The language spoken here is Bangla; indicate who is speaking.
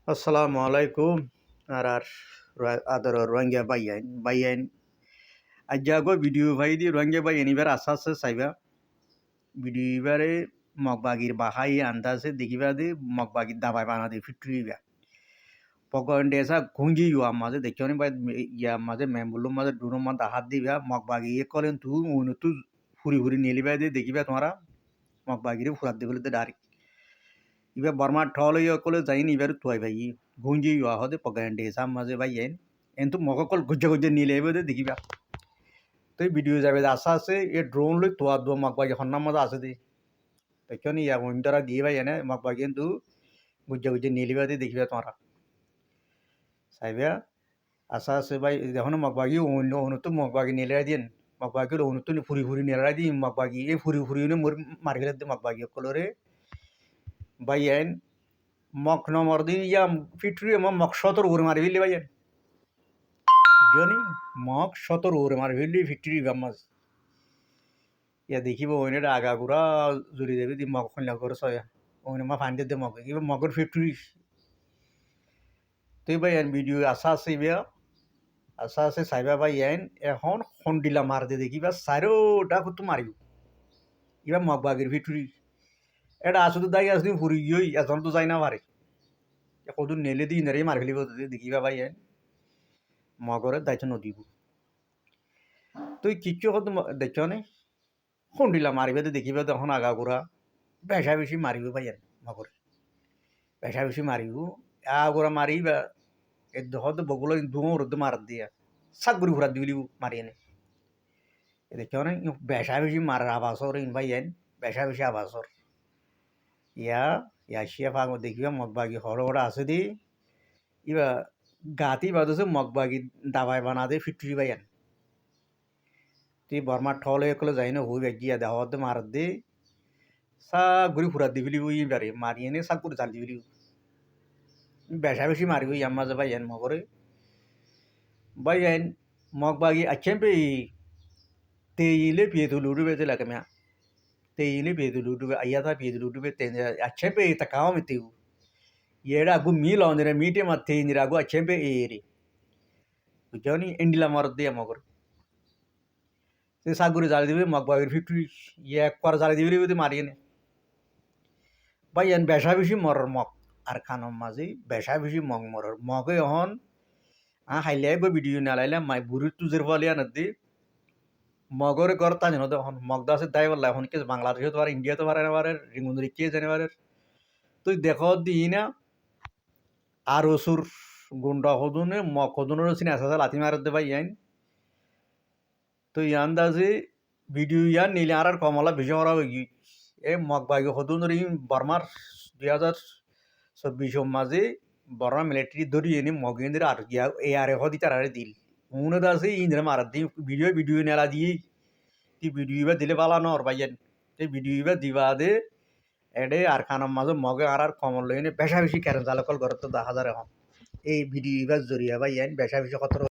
Speaker 1: আসসালামু আলাইকুম আর আদর রোহিঙ্গা বাইয়াইন আজ আগো ভিডিও ভাই দি রোহিঙ্গা বাইয়ান এবার আসাসে চাইবা ভিডিও এবারে মগবাগির বাহাই আন্দাজে দেখিবা দে মগবাগির দাবাই বানা দে ফিটুইবা পকন দেসা গুঞ্জি ইয়া মাঝে দেখিও নি বাই ইয়া মাঝে মেম্বুলুম মাঝে দুনো মাঝে হাত দিবা মগবাগি এ কলেন তু ফুরি ফুরি নেলিবা দে দেখিবা তোমারা মগবাগিরে ফুরাত দেবলে দে ডারি ইবা বর্মা ঠল ইয়া কলে যাইনি এবার তুই ভাই গুঞ্জি ইয়া হদে পগান্ডে সাম মাঝে ভাই এন্তু মগকল গুজ্জে গুজ্জে নিলে এবে দেখিবা তো এই ভিডিও যাবে আশা আছে এ ড্রোন লই তোয়া দো মগবাগি হন্না মাঝে আছে দে দেখনি ইয়া উইন্টারা দিয়ে ভাই এনে মগবাগি কিন্তু গুজ্জে গুজ্জে নিলিবা দে দেখিবা তোমরা সাইবা আশা আছে ভাই দেখুন মগবাগি অন্য অনুতো মগবাগি নিলে দিন মগবাগি অনুতো ফুরি ফুরি নিলে দিন মগবাগি এই ফুরি ফুরি মোর মারি গেলে মগবাগি কলরে ভাই মক নম্বর দিন ইয়া ফিটরি মক 17 ওর মারি ফেললি ভাইয়া জানি মক 17 ওর মারি ফেললি ফিটরি গামাজ ইয়া দেখিব ওইনে আগাগুড়া জুড়ি দেবে দি মক খনলা করে সয়া ওইনে মা ফান্ডে দে মক ইবা মগর ফিটরি তুই ভাই ভিডিও আশা আছে ইবা আশা আছে সাইবা ভাই এখন খন্ডিলা মার দে দেখিবা সারোটা কত মারিব ইবা মক বাগির ফিটরি এটা আসলে দাই আসলে ফুরি গিয়ে এখন তো যাই না পারে কদুর নেলে দিই নারে মার ফেলিব দেখিবা ভাই মগরের দায়িত্ব নদীব তুই কিচ্ছু হতো দেখছ নে খুন্ডিলা মারিবে দেখিবে তখন আগাগোড়া বেশা বেশি মারিব ভাই মগরে বেশা বেশি মারিব আগাগোড়া মারিবা এ হয়তো বগুলো দুমর মার দিয়া সাকগুড়ি ঘুরা দিবিলিব মারি এনে দেখছ নে বেশা বেশি মারার আবাসর ভাই বেশা বেশি আবাসর ইয়া ইয়াশিয়া ফাগ দেখিবা মগবাগি হর হরা আছে দি ইবা গাতি বাদছে মগবাগি দাবাই বানা দে ফিটরি ভাইয়ান তুই বর্মার ঠল হয়ে কলে যাই না হুই বেজিয়া দেওয়ার দে মার দে সা ঘুরি ফুরা দিবিলি ওই বারে মারি এনে সা করে চাল দিবিলি বেশা বেশি মারি ওই আম্মা ভাই এন মগরে ভাই এন মগ বাগি আছেন পে তেইলে পিয়ে তুলু ডুবে তে লাগে মিয়া তেইলে পিয়ে তুলু ডুবে আইয়া থা পিয়ে তুলু ডুবে তে আছেন পে তাকাও মে তেউ येड़ा अगु मी लाउने रे मीटे मथे इंदिरा अगु अच्छे पे एरी बुझानी इंडिला मार दिया मगर ते सागुरी जाली दिबे मगबागिर फिटुई ये एक कर जाली दिबे बिदि मारिए ने भाई एन बेशा बेशी मरर मग আর খানম মাঝে বেশা বেশি মগ মরর মগে এখন হাইলাই বই ভিডিও নালাইলে মাই বুড়ির তুজের ফলিয়া নদী মগরে ঘর তা জানো এখন মগদা আছে দাই বললা এখন কি বাংলাদেশে তো আর ইন্ডিয়া তো পারে না পারে রিঙ্গুন্দরি কে জানে পারে তুই দেখো দি না আর ওসুর গুন্ডা হদুনে মগ হদুনের সিনে আসা লাথি মারত দে ভাই তো ইয়ান্দাজে ভিডিও ইয়ান নিলে আর কমলা ভিজে মরা হয়ে গিয়ে এ মগ বাগি হদুনের বর্মার 2024 মাঝে বর্মা মিলিটারি ধরি এনে মগেন্দ্র আর গিয়া এ আরে হদি তার আরে দিল উনে দাসে ইন্দ্র মারাত দি ভিডিও নেলা দিয়ে তি ভিডিও বা দিলে বালা নর ভাইয়েন এই ভিডিও বা দিবা দে এডে আর খানার মাঝে মগে আর কমল লইনে বেশা বেশি কেন জালকল ঘর তো 10,000 এখন এই ভিডিও বা জরিয়া ভাইয়েন বেশা বেশি কত